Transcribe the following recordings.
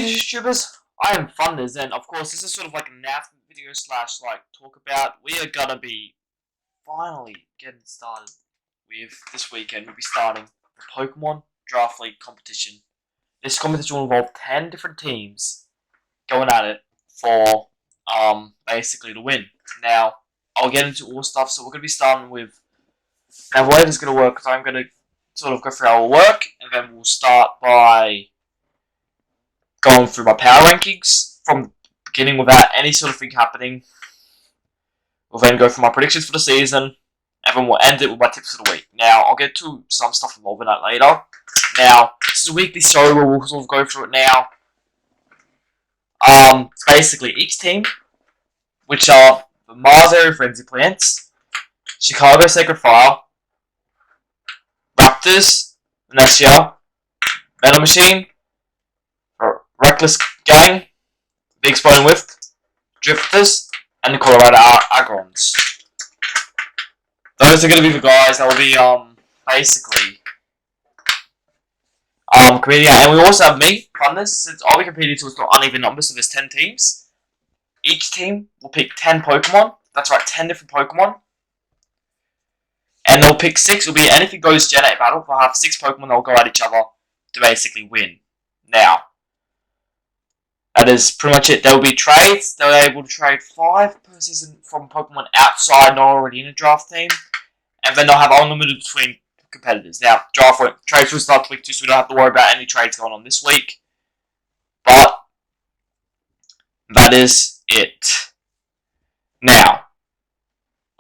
YouTubers, I am Funders, and of course this is sort of like an announcement video slash like talk about. We are gonna be finally getting started with this weekend. We'll be starting the Pokemon Draft League competition. This competition will involve 10 different teams going at it for basically to win. Now I'll get into all stuff, so we're gonna be starting with now the way this is gonna work. So I'm gonna sort of go through how it will work, and then we'll start by going through my power rankings from the beginning without any sort of thing happening. We'll then go through my predictions for the season, and then we'll end it with my tips of the week. Now, I'll get to some stuff involving that later. Now, this is a weekly story where we'll sort of go through it now. Basically, each team, which are the Mars Area Frenzy Plants, Chicago Sacred Fire, Raptors, Venetia, Metal Machine, Reckless Gang, Big Exploding Whiff, Drifters, and the Colorado Agrons. Those are going to be the guys that will be, basically, competing. And we also have me, Funders, since I'll be competing to an uneven number, so there's 10 teams. Each team will pick 10 Pokemon. That's right, 10 different Pokemon. And they'll pick 6. It'll be anything goes Gen 8 battle. They'll have 6 Pokemon that will go at each other to basically win. Now, that is pretty much it. There will be trades. They're able to trade 5 per season from Pokemon outside, not already in a draft team. And then they'll have unlimited between competitors. Now, trades will start week 2, so we don't have to worry about any trades going on this week. But that is it. Now,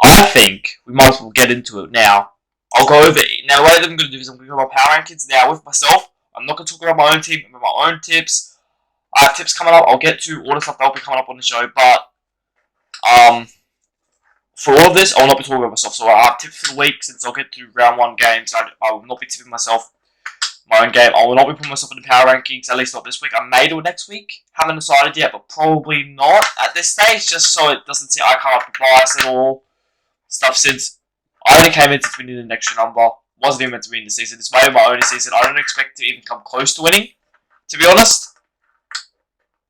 I think we might as well get into it now. I'll go over it. Now, the way that I'm going to do is I'm going to go over my power rankings now with myself. I'm not going to talk about my own team, but my own tips. I have tips coming up. I'll get to all the stuff that will be coming up on the show, but for all of this, I will not be talking about myself. So I have tips for the week since I'll get to round 1 games. I will not be tipping myself my own game. I will not be putting myself in the power rankings, at least not this week. I may do it next week. Haven't decided yet, but probably not at this stage, just so it doesn't seem I come up with bias at all. Stuff since I only came in to win an extra number. Wasn't even meant to win the season. It's my only season. I don't expect to even come close to winning, to be honest.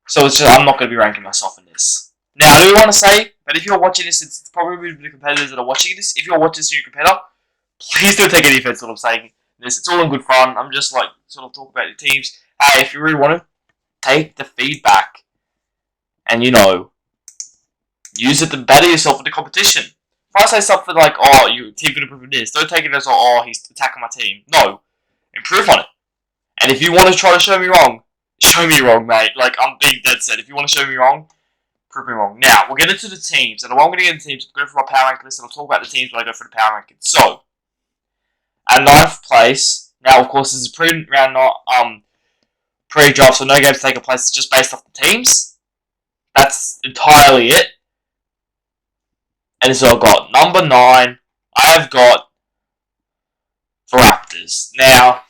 So it's just, I'm not going to be ranking myself in this. Now, I do want to say, but if you're watching this, it's probably the competitors that are watching this. If you're watching this and you're a competitor, please don't take any offense to what I'm saying this. It's all in good fun. I'm just like, sort of talk about your teams. Hey, if you really want to, take the feedback and, use it to better yourself in the competition. If I say something like, oh, your team could improve in this, don't take it as, oh, he's attacking my team. No. Improve on it. And if you want to try to show me wrong, show me wrong, mate. Like, I'm being dead set. If you want to show me wrong, prove me wrong. Now, we'll get into the teams. And while I'm going to get into the teams, I'll go for my power rank list, and I'll talk about the teams when I go for the power rankings. So, at 9th place, now, of course, this is pre-draft, so no games taking place. It's just based off the teams. That's entirely it. And so I've got number 9. I have got the Raptors. Now,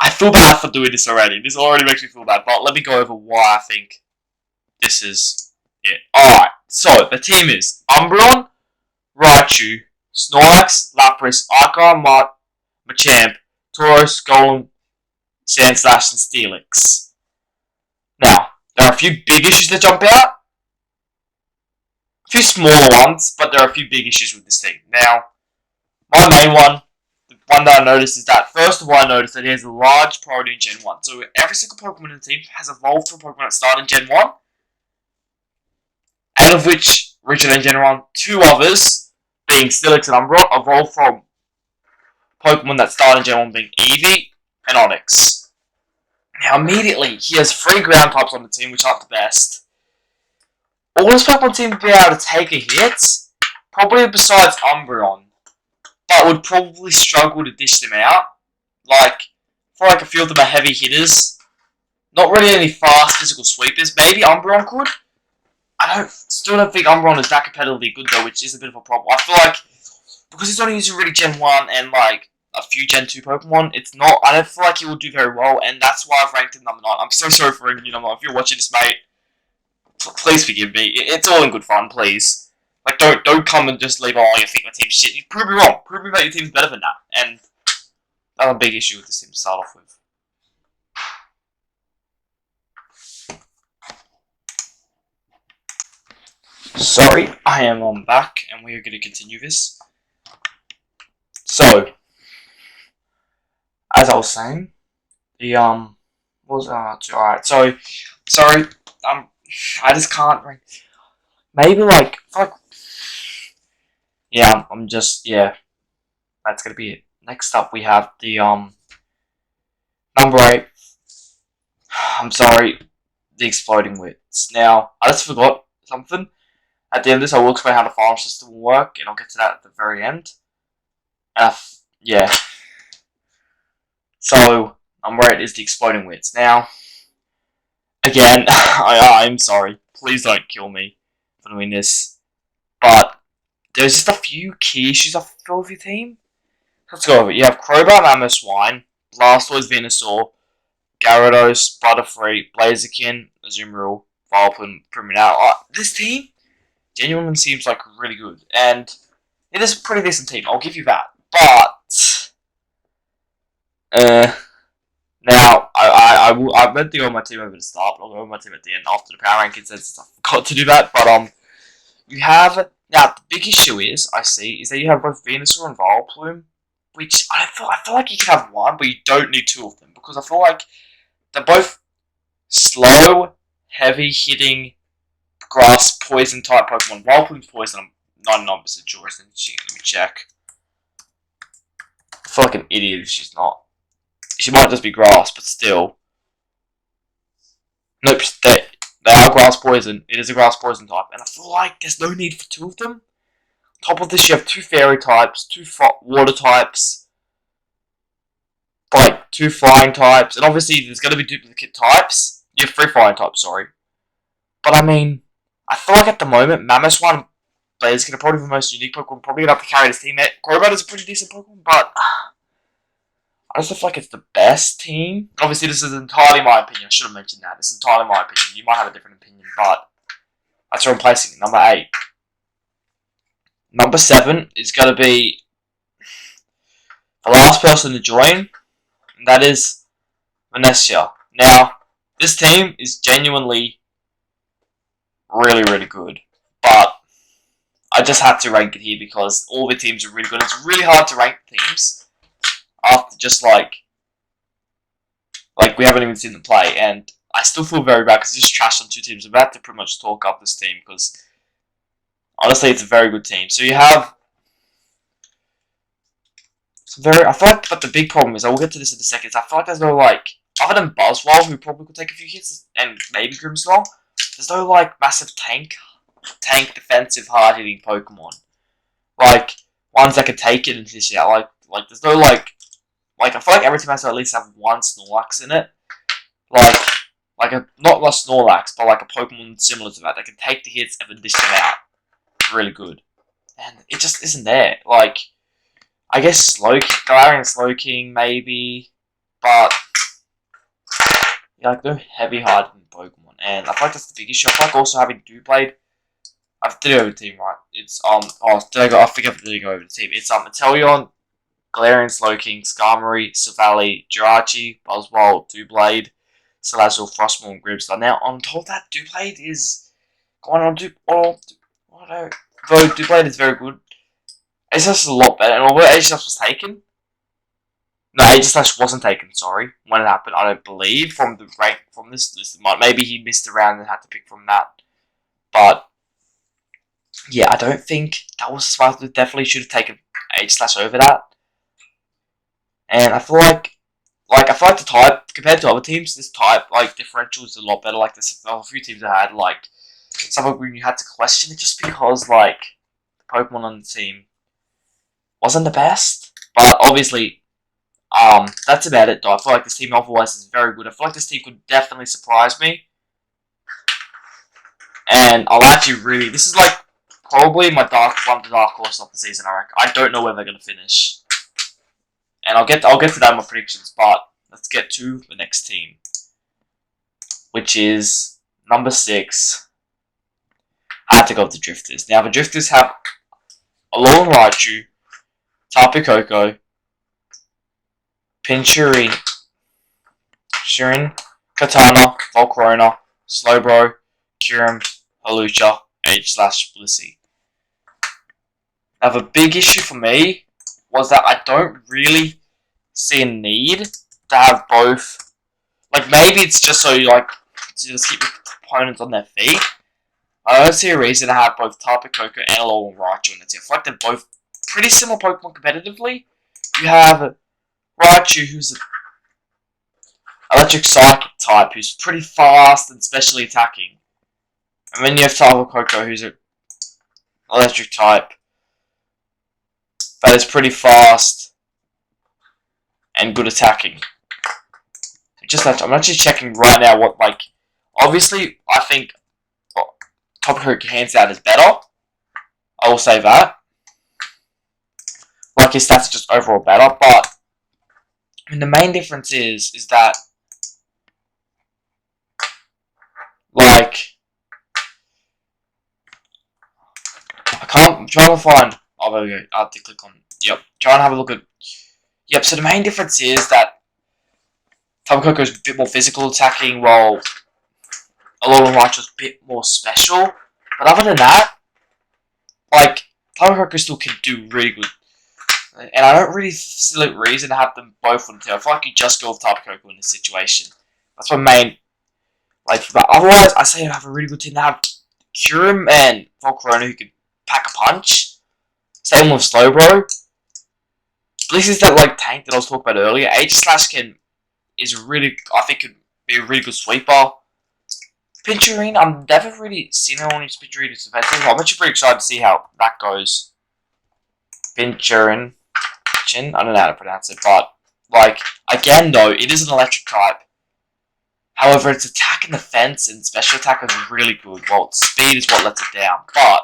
I feel bad for doing this already. This already makes me feel bad, but let me go over why I think this is it. Alright, so the team is Umbreon, Raichu, Snorlax, Lapras, Arcanine, Machamp, Tauros, Golem, Sandslash, and Steelix. Now, there are a few big issues that jump out. A few smaller ones, but there are a few big issues with this team. Now, my main one, the one that I noticed is that, first of all, I noticed that he has a large priority in Gen 1. So every single Pokemon in the team has evolved from Pokemon that started in Gen 1. Out of which, originated in Gen 1, 2 others, being Steelix and Umbreon, evolved from Pokemon that started in Gen 1, being Eevee and Onix. Now, immediately, he has 3 ground types on the team, which aren't the best. All this Pokemon team would be able to take a hit, probably besides Umbreon, but would probably struggle to dish them out. Like, for like a few of them are heavy hitters. Not really any fast physical sweepers. Maybe Umbreon could. Still don't think Umbreon is that competitively good though, which is a bit of a problem. I feel like, because he's only using really Gen 1 and like a few Gen 2 Pokemon, I don't feel like he will do very well, and that's why I've ranked him number 9. I'm so sorry for ranking you number 9. If you're watching this, mate, please forgive me. It's all in good fun, please. Like, don't come and just leave, oh, you think my team's shit. You prove me wrong. Prove me that your team's better than that. And that's a big issue with this team to start off with. Sorry, I am back, and we are going to continue this. So, as I was saying, the was alright. So, sorry, I just can't. Maybe like, yeah, I'm just That's gonna be it. Next up, we have the number 8. I'm sorry, the exploding wits. Now, I just forgot something. At the end of this, I will explain how the farm system will work, and I'll get to that at the very end. Yeah. So, number 8 is the exploding wits. Now, again, I'm sorry. Please don't kill me for doing this. But there's just a few key issues I feel with your team. Let's go over it. You have Crowbar, Mammoth Swine, Blastoise, Venusaur, Gyarados, Butterfree, Blaziken, Azumarill, Vileplume, Priminal. This team genuinely seems like really good, and it is a pretty decent team. I'll give you that. But now I meant to go on my team over the start, but I'll go on my team at the end after the power rankings. Since I forgot to do that, but you have now the big issue is that you have both Venusaur and Vileplume, which I feel like you can have one, but you don't need two of them because I feel like they're both slow, heavy hitting, grass poison type Pokemon. Vileplume's poison, I'm 99% sure. Let me check. I feel like an idiot if she's not. She might just be grass, but still. Nope, they are grass poison. It is a grass poison type, and I feel like there's no need for two of them. On top of this, you have two fairy types, two water types, like two flying types, and obviously there's going to be duplicate types. You have three flying types, sorry. But I mean, I feel like at the moment, Mammoth One is going to probably be the most unique Pokemon, probably going to have to carry this team. Crobat is a pretty decent Pokemon, but I just feel like it's the best team. Obviously, this is entirely my opinion. I should have mentioned that. This is entirely my opinion. You might have a different opinion, but that's where I'm placing it. Number 8. Number 7 is going to be the last person to join, and that is Vanessa. Now, this team is genuinely really, really good, but I just had to rank it here because all the teams are really good. It's really hard to rank teams after just like we haven't even seen them play, and I still feel very bad because I just trashed on two teams. I'm about to pretty much talk up this team because honestly, it's a very good team. So you have I feel like, but the big problem is, I will get to this in a second. I feel like there's no other than Buzzwole, who probably could take a few hits, and maybe Grimmsnarl, there's no massive tank defensive hard hitting Pokemon. Ones that could take it and dish it out. There's no I feel like every team has to at least have one Snorlax in it. Not a Snorlax, but a Pokemon similar to that can take the hits and then dish them out. Really good. And it just isn't there. I guess Galarian Slowking maybe, but no heavy hard Pokemon. And I feel like that's the big issue. I feel like also having Doublade. I did go over the team, right? It's I forget to go over the team. It's Inteleon, Galarian Slowking, Skarmory, Silvally, Jirachi, Buzzwole, Doublade, Salazzle, Frostmourne, and Grimmsnarl. Now, on top of that, Doublade is going on though Doublade is very good. Aegis is a lot better, and although Aegis was taken, Aegis wasn't taken, sorry, when it happened, I don't believe, from the rank, from this list. Maybe he missed a round and had to pick from that, but yeah, I don't think that was smart. Definitely should have taken Aegis over that. And I feel like the type, compared to other teams, this type, differential is a lot better. There's a few teams that had, some of them you had to question it just because, the Pokemon on the team wasn't the best. But, obviously, that's about it, though. I feel like this team otherwise is very good. I feel like this team could definitely surprise me. And I'll actually really, this is, probably my dark horse of the season, I reckon. I don't know where they're going to finish. And I'll get to that in my predictions, but let's get to the next team, which is number 6. I had to go with the Drifters. Now, the Drifters have Alolan Raichu, Tapu Koko, Pinshirin, Katana, Volcarona, Slowbro, Kyurem, Hawlucha, H/Blissey. Now, the big issue for me was that I don't really see a need to have both. Like, maybe it's just so you, like, to just keep your opponents on their feet. I don't see a reason to have both Tapu Koko and Alolan Raichu in the team. I feel like they're both pretty similar Pokemon competitively. You have Raichu, who's an electric psychic type, who's pretty fast and specially attacking. And then you have Tapu Koko, who's an electric type that is pretty fast and good attacking. I'm actually checking right now what, like, obviously I think Tapu Koko hands down is better. I will say that. Like, his stats are just overall better, but I mean, the main difference is that, like, I'm trying to find. Oh, there we go. I have to click on. Yep. Try and have a look at. Yep. So the main difference is that Tapu Koko is a bit more physical attacking, while Alolan Raichu is a bit more special. But other than that, like, Tapu Koko still can do really good. And I don't really see a reason to have them both on the team. I feel like you just go with Tapu Koko in this situation. That's my main. Like, but otherwise, I say you have a really good team to have Kyurem and Volcarona who can pack a punch. Same with Slowbro. This is that, like, tank that I was talking about earlier. Aegis is really, I think, could be a really good sweeper. Pinturine, I've never really seen anyone use Pinturine as defensive. I'm actually pretty excited to see how that goes. Pinturine. I don't know how to pronounce it, but, like, again, though, it is an electric type. However, its attack and defense and special attack is really good. Well, its speed is what lets it down. But,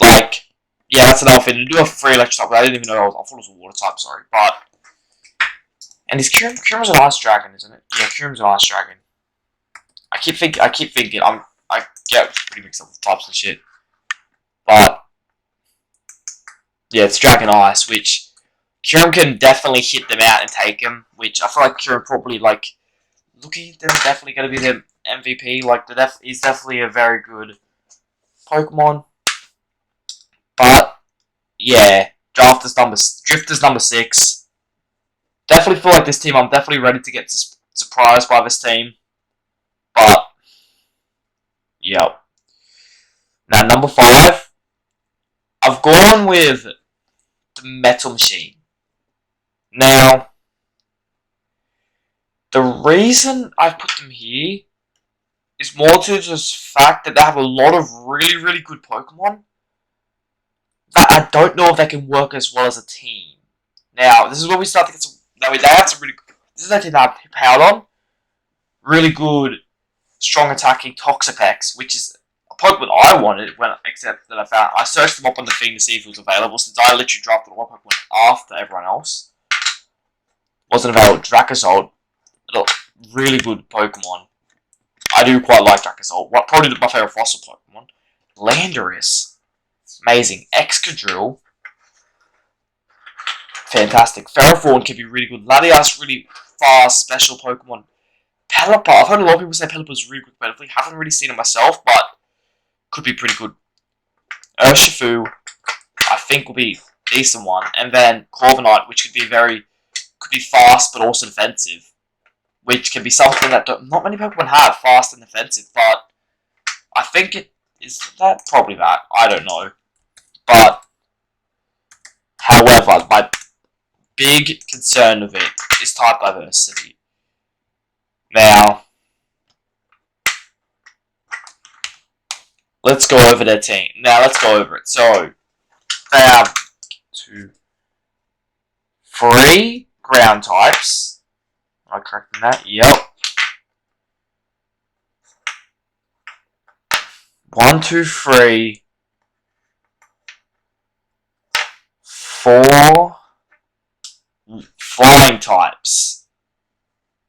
like, yeah, that's another thing. To do a free electric type, I didn't even know I thought it was a water type, sorry. But, and is Kyurem's an ice dragon, isn't it? Yeah, Kyurem's an ice dragon. I keep thinking, I get pretty mixed up with types and shit. But, yeah, it's Dragon Ice, which Kyurem can definitely hit them out and take them, which I feel like Kyurem probably, like, looking at them, definitely going to be the MVP. Like, he's definitely a very good Pokemon. But, yeah, Drifter's number 6. Definitely feel like this team, I'm definitely ready to get surprised by this team. But, yep. Now, number 5. I've gone with the Metal Machine. Now, the reason I put them here is more to just the fact that they have a lot of really, really good Pokemon that I don't know if they can work as well as a team. Now, this is where we start to get some. They have some really. This is a team that I powered on. Really good, strong attacking Toxapex, which is Pokemon I wanted, except that I searched them up on the thing to see if it was available, since I literally dropped all my Pokemon after everyone else. Wasn't available. Dracozolt, really good Pokemon. I do quite like Dracozolt. Probably my favorite fossil Pokemon. Landorus, amazing. Excadrill, fantastic. Ferrothorn can be really good. Latias, really fast, special Pokemon. Pelipper, I've heard a lot of people say Pelipper is really good competitively. Haven't really seen it myself, but could be pretty good. Urshifu, I think will be a decent one. And then Corviknight, which could be fast but also defensive. Which can be something that not many Pokemon have, fast and defensive, but I think it is that probably that. I don't know. But however, my big concern of it is type diversity. Now, let's go over their team. Now, let's go over it. So, they have 2, 3 ground types. Am I correct in that? Yep. 1, 2, 3, 4 flying types.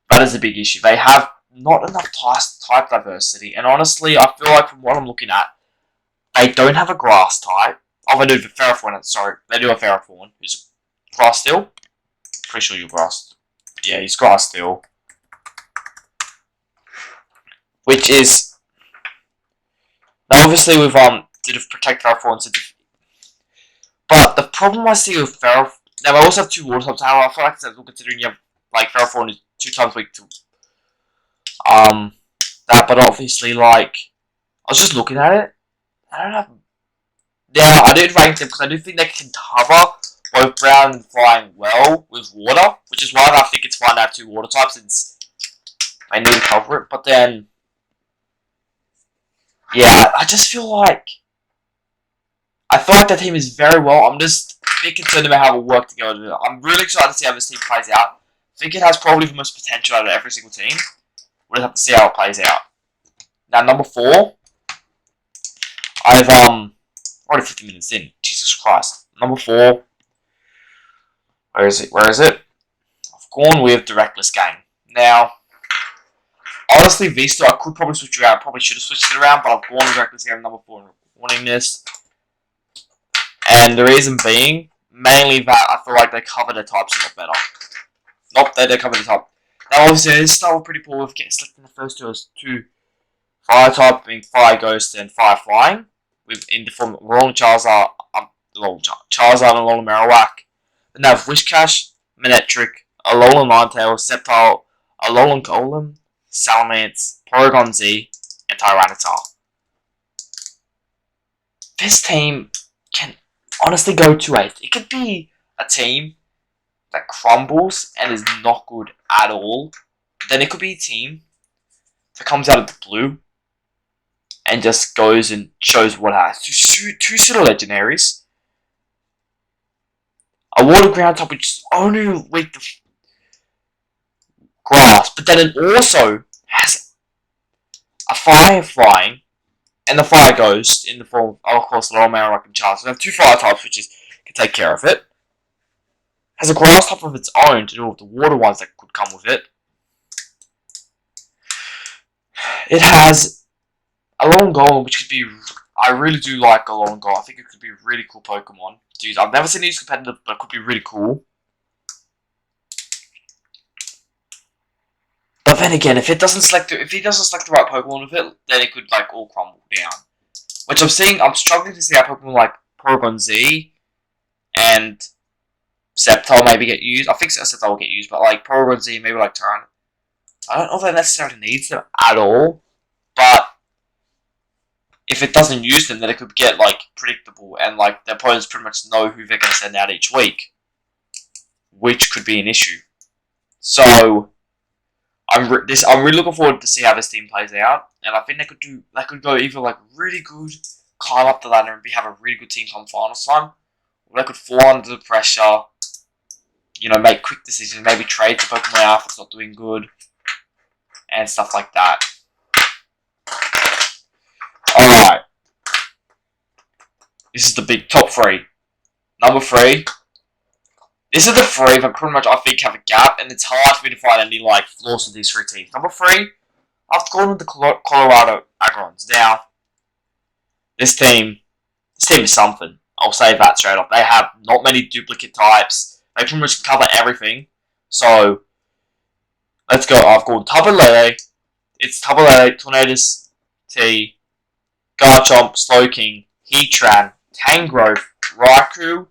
That is a big issue. They have not enough type diversity, and honestly, I feel like from what I'm looking at, they don't have a grass type. Oh, they do have Ferrothorn. Sorry, they do have Ferrothorn, who's grass steel. Pretty sure you're grass. Yeah, he's grass steel, which is Now, obviously, we've did protect Ferrothorn, but the problem I see with Ferrothorn. Now, I also have 2 water types. However, I feel like considering you have like Ferrothorn is 2 times weak to that, but obviously, like I was just looking at it. I don't have. Yeah, I did rank them because I do think they can cover both ground and flying well with water, which is why I think it's fine to have 2 water types since they need to cover it. But then, yeah, I just feel like that team is very well. I'm just a bit concerned about how it will work together. I'm really excited to see how this team plays out. I think it has probably the most potential out of every single team. We'll have to see how it plays out. Now, number 4, I've already 50 minutes in. Jesus Christ. Number 4. Where is it? I've gone with Directless Gang. Now, honestly, Vista, I could probably switch around. Probably should have switched it around, but I've gone with Directless Gang number 4 and wanting this. And the reason being, mainly that I feel like they cover their types a lot better. Not that they cover the type. Now, obviously, this start pretty poor with getting selected in the first 2 fire type, being Fire Ghost and Fire Flying, in the form of Alolan Charizard and Alolan Marowak. Then they have Wishcash, Manectric, Alolan Ninetale, Sceptile, Alolan Golem, Salamence, Porygon Z, and Tyranitar. This team can honestly go 2-8. It could be a team that crumbles and is not good at all. Then it could be a team that comes out of the blue and just goes and shows what it has. 2 pseudo legendaries, a water ground type which is only weak to grass, but then it also has a fire flying and the fire ghost in the form of course Alolan Marowak and Charizard. So they have 2 fire types which can take care of it. Has a grass type of its own to do with the water ones that could come with it. It has Alolan Golem, which could be. I really do like Alolan Golem. I think it could be a really cool Pokemon to use. I've never seen it used competitive, but it could be really cool. But then again, if he doesn't select the right Pokemon with it, then it could like all crumble down. Which I'm struggling to see how Pokemon like Porygon Z and Sceptile maybe get used. I think Sceptile will get used, but like Porygon Z, maybe like Tyrant. I don't know if that necessarily needs them at all, but if it doesn't use them, then it could get like predictable, and like the opponents pretty much know who they're going to send out each week, which could be an issue. So I'm really looking forward to see how this team plays out, and I think they could go either like really good, climb up the ladder and have a really good team come finals time, or they could fall under the pressure. Make quick decisions, maybe trade the Pokemon out if it's not doing good, and stuff like that. Alright. This is the big top 3. Number 3. This is the 3 that pretty much I think have a gap, and it's hard for me to find any like flaws with these 3 teams. Number 3, I've gone with the Colorado Agrons. Now, this team is something. I'll say that straight off. They have not many duplicate types. They pretty much cover everything. So, let's go. I've gone Tapu Lele. It's Tapu Lele, Tornadus T, Garchomp, Slowking, Heatran, Tangrowth, Raikou,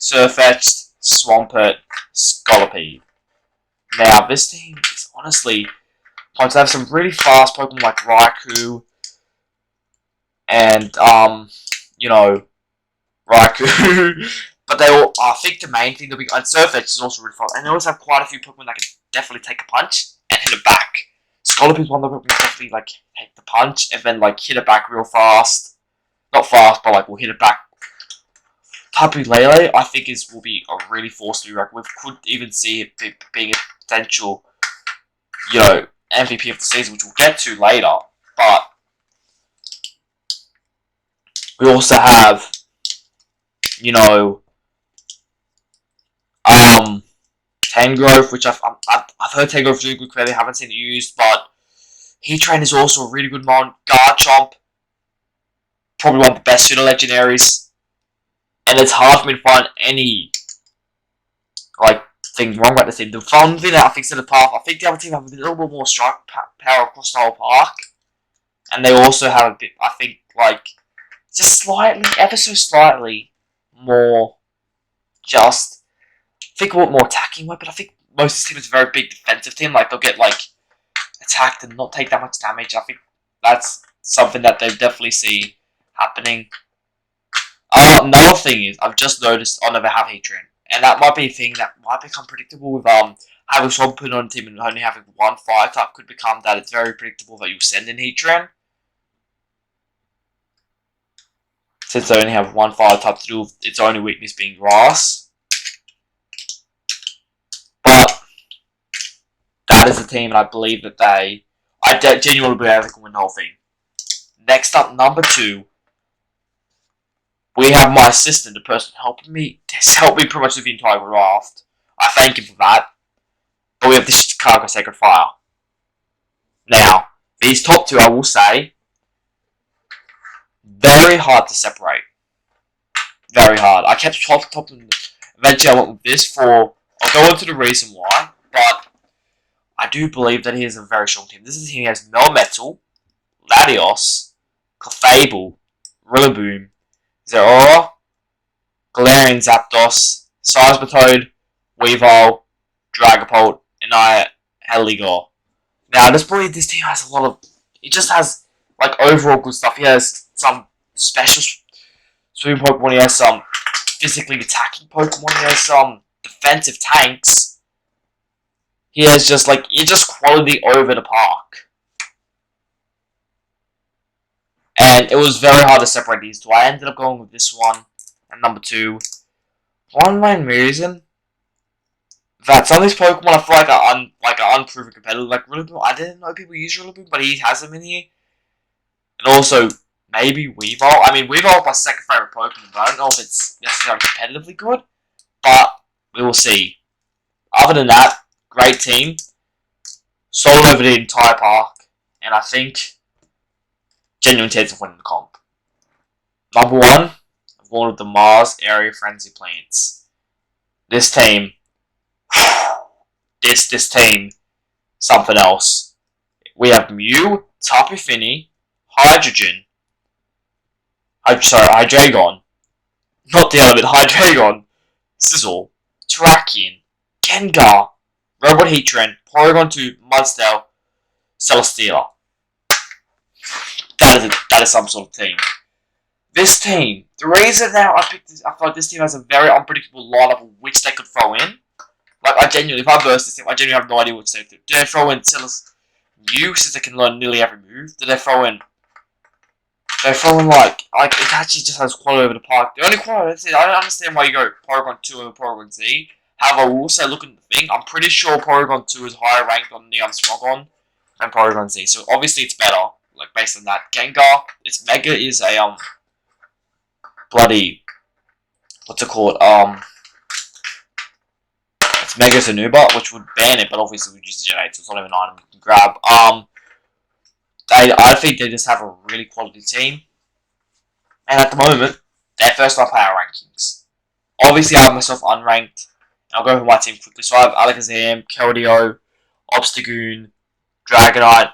Sirfetch'd, Swampert, Scolipede. Now, this team is honestly going to have some really fast Pokemon like Raikou and, Raikou. But I think the main thing and Sirfetch'd is also really fast. And they also have quite a few Pokemon that can definitely take a punch and hit it back. Scolipede is one of the Pokemon that definitely like take the punch and then like hit it back real fast. Not fast, but like will hit it back. Tapu Lele, I think will be a really force to be reckoned with. Could even see it being a potential, MVP of the season, which we'll get to later. But we also have, Tangrowth, which I've heard Tangrowth is really good. Clearly, haven't seen it used, but Heatran is also a really good mon. Garchomp, probably one of the best pseudo legendaries, and it's hard for me to find any thing wrong about this team. The fun thing that I think is in the path, I think the other team have a little bit more strike power across the whole park, and they also have a bit. I think like, just slightly, ever so slightly more, just, I think a lot more attacking way, but I think most of this team is a very big defensive team. Like, they'll get, like, attacked and not take that much damage. I think that's something that they definitely see happening. Another thing is, I've just noticed I never have Heatran, and that might be a thing that might become predictable with having someone put on a team and only having one fire type could become that it's very predictable that you send in Heatran. Since they only have one fire type to do with its only weakness being grass. But that is a team, and I believe that I genuinely believe they can win the whole thing. Next up, number 2. We have my assistant, the person helping me. Has helped me pretty much with the entire draft. I thank him for that. But we have the Chicago Sacred Fire. Now, these top 2, I will say, very hard to separate. Very hard. I kept top and eventually I went with this for. I'll go into the reason why, but I do believe that he is a very strong team. This is a team that has Melmetal, Latios, Clefable, Rillaboom, Zeraora, Galarian Zapdos, Seismitoad, Weavile, Dragapult, and Heligor. Now, I just believe this team has a lot of. It just has, like, overall good stuff. He has some special swimming Pokemon, he has some physically attacking Pokemon, he has some defensive tanks. He has just, like, it's just quality over the park. And it was very hard to separate these two. I ended up going with this one and number 2. One main reason that some of these Pokemon I feel like are unproven competitive. Like Rillaboom, I didn't know people use Rillaboom, but he has them in here. And also, maybe Weavile. I mean, Weavile is my second favorite Pokemon, but I don't know if it's necessarily competitively good. But we will see. Other than that, great team. Sold over the entire park. And I think genuine chance of winning the comp. Number 1, I've gone with the Mars Area Frenzy Plants. This team. This team. Something else. We have Mew, Tapu Fini, Hydreigon. Hydreigon. Not the other bit, Hydreigon. Sizzle, Terrakion, Gengar, Robot Heatran, Porygon 2, Mudsdale, Celesteela. That is some sort of team. This team, the reason now I picked this, I feel like this team has a very unpredictable lineup of which they could throw in. Like, I genuinely, if I verse this team, I genuinely have no idea what to do. Do they throw in Mew, since they can learn nearly every move? Do they throw in... They're throwing, like, it actually just has quality over the park. The only quality, I don't understand why you go Porygon 2 over Porygon Z. However, I will also look at the thing. I'm pretty sure Porygon 2 is higher ranked on Neon Smogon than Porygon Z. So, obviously, it's better. Like, based on that. Gengar, its Mega is a, bloody... What's it called? Its Mega is a Nuba, which would ban it, but obviously we use the Gen 8, so it's not even an item you can grab. I think they just have a really quality team. And at the moment, they're first on power rankings. Obviously, I have myself unranked. I'll go over my team quickly. So I have Alakazam, Keldeo, Obstagoon, Dragonite,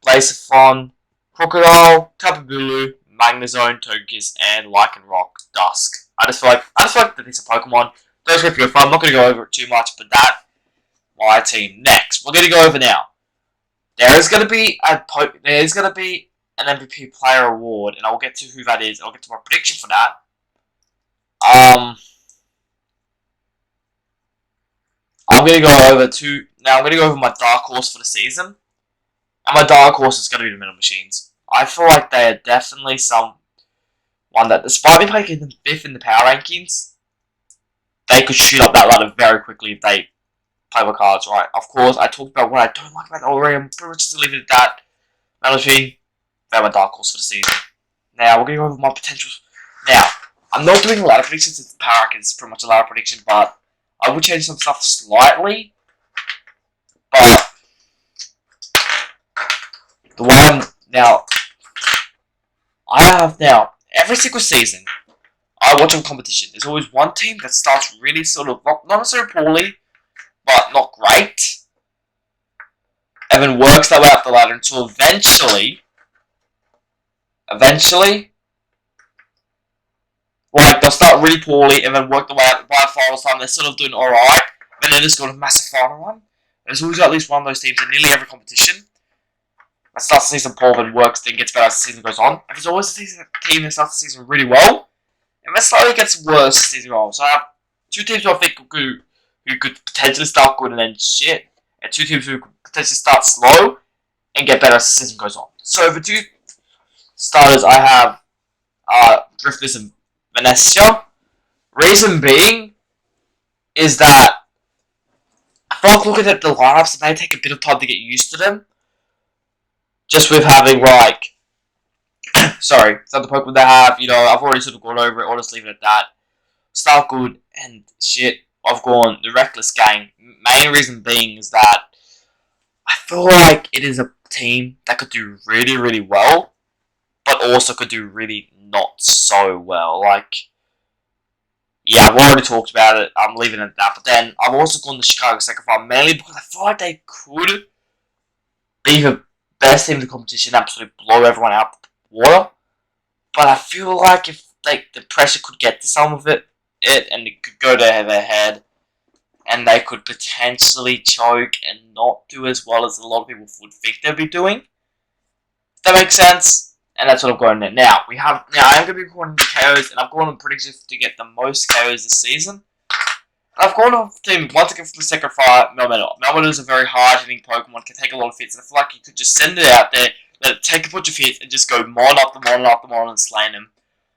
Blaziken, Crocodile, Tapu Bulu, Magnezone, Togekiss, and Lycanroc Dusk. I just feel like that it's a Pokemon. Those are good fun. I'm not going to go over it too much, but that, my team. Next, we're going to go over now. There is going to be an MVP player award, and I'll get to who that is. I'll get to my prediction for that. I'm going to go over my dark horse for the season, and my dark horse is going to be the Metal Machines. I feel like they are definitely one that, despite me picking them 5th in the power rankings, they could shoot up that ladder very quickly if they play my cards right. Of course, I talked about what I don't like about the already. I'm pretty much just leaving it at that. Metal Machine, they're my dark horse for the season. Now, we're going to go over my potentials. Now, I'm not doing a lot of predictions since the power rank is pretty much a lot of prediction, but I will change some stuff slightly. But the one now, every single season, I watch a competition. There's always one team that starts really sort of, not necessarily poorly, but not great, and then works their way up the ladder until eventually eventually, like, they'll start really poorly and then work their way out by the finals time. They're sort of doing alright, but then just got a massive final run. There's always at least one of those teams in nearly every competition that starts the season poor, then works, then gets better as the season goes on. And there's always a team that starts the season really well, and then slowly gets worse as the season goes on. So I have two teams who I think who could potentially start good and then shit, and two teams who could potentially start slow and get better as the season goes on. So for two starters, I have Drifters and Venetia. Reason being is that I feel like looking at the lineups, it may take a bit of time to get used to them. Just with having, like, sorry, some of the Pokemon they have, you know, I've already sort of gone over it, I'll just leave it at that. Start good and shit, I've gone the Reckless Gang. Main reason being is that I feel like it is a team that could do really, really well, but also could do really not so well. Like, yeah, I've already talked about it, I'm leaving it at that. But then I've also gone the Chicago Second Fire mainly because I feel like they could be the best team in the competition, absolutely blow everyone out the water. But I feel like if the pressure could get to some of it and it could go to their head, and they could potentially choke and not do as well as a lot of people would think they'd be doing. If that makes sense? And that's what I'm going at. Now, I am going to be recording the KOs, and I've gone on predictions to get the most KOs this season. And I've gone on team once again from the second fire, Melmetal. Melmetal is a very hard-hitting Pokemon, can take a lot of hits, and I feel like you could just send it out there, let it take a bunch of hits, and just go mon after mon after mon and slaying them.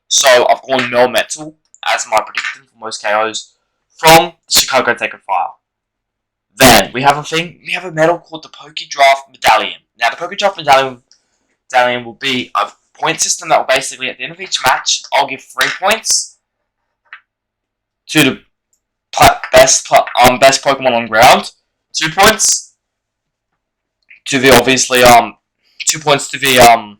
So I've gone Melmetal as my prediction for most KOs from the Chicago Second Fire. Then we have a medal called the Pokedraft Medallion. Now the Pokedraft Medallion will be a point system that will basically, at the end of each match, I'll give 3 points to the best Pokemon on ground, 2 points to the 2 points to the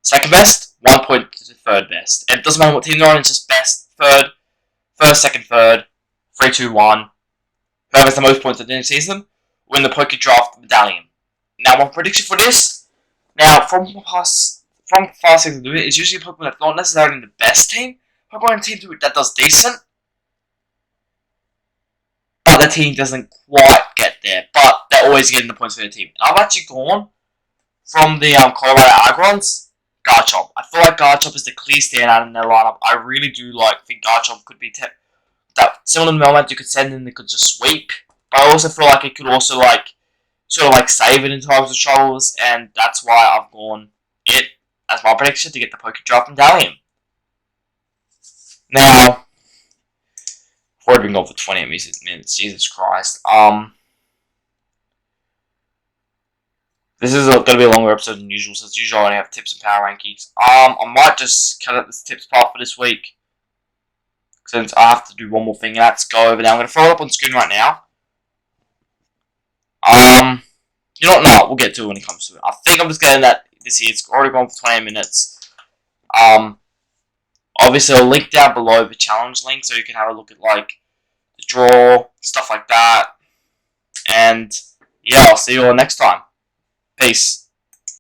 second best, 1 point to the third best. And it doesn't matter what team they're on, it's just best, first, second, third, 3, 2, 1. Whoever has the most points at the end of the season win the Pokedraft Medallion. Now, my prediction for this, from past seasons do it, is usually a Pokemon that's not necessarily the best team. Pokemon team that does decent, but the team doesn't quite get there. But they're always getting the points for their team. And I've actually gone from the Colorado Agrons, Garchomp. I feel like Garchomp is the clear standout in their lineup. I really do think Garchomp could be that similar to Melmetal you could send in, they could just sweep. But I also feel like it could also sort of save it in times of troubles, and that's why I've gone it as my prediction to get the Pokedraft Medallion. Now, before I've been gone for 20 minutes, Jesus Christ. This is going to be a longer episode than usual, so as usual I only have tips and power rankings. I might just cut out this tips part for this week, since I have to do one more thing, and that's go over now. I'm going to throw it up on screen right now. You know what? No, we'll get to it when it comes to it. I think I'm just getting that this here. It's already gone for 20 minutes. Obviously, I'll link down below the challenge link so you can have a look at the draw, stuff like that. And yeah, I'll see you all next time. Peace.